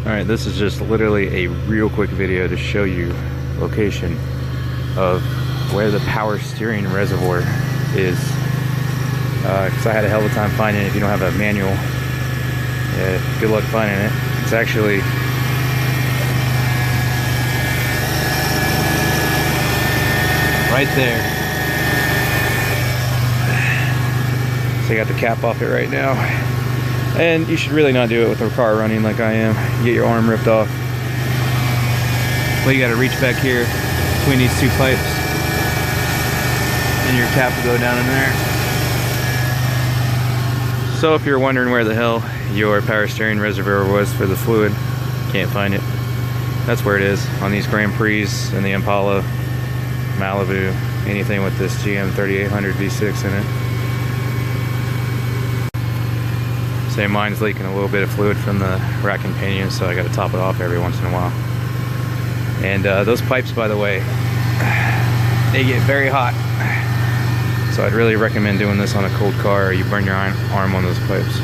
Alright, this is just literally a real quick video to show you location of where the power steering reservoir is. Because I had a hell of a time finding it. If you don't have a manual, yeah, good luck finding it. It's actually right there. So you got the cap off it right now. And you should really not do it with the car running like I am. You get your arm ripped off. Well, you gotta reach back here between these two pipes. And your cap will go down in there. So if you're wondering where the hell your power steering reservoir was for the fluid, can't find it. That's where it is, on these Grand Prix and the Impala, Malibu, anything with this GM 3800 V6 in it. Say mine's leaking a little bit of fluid from the rack and pinion, so I gotta top it off every once in a while. And those pipes, by the way, they get very hot. So I'd really recommend doing this on a cold car, or you burn your arm on those pipes.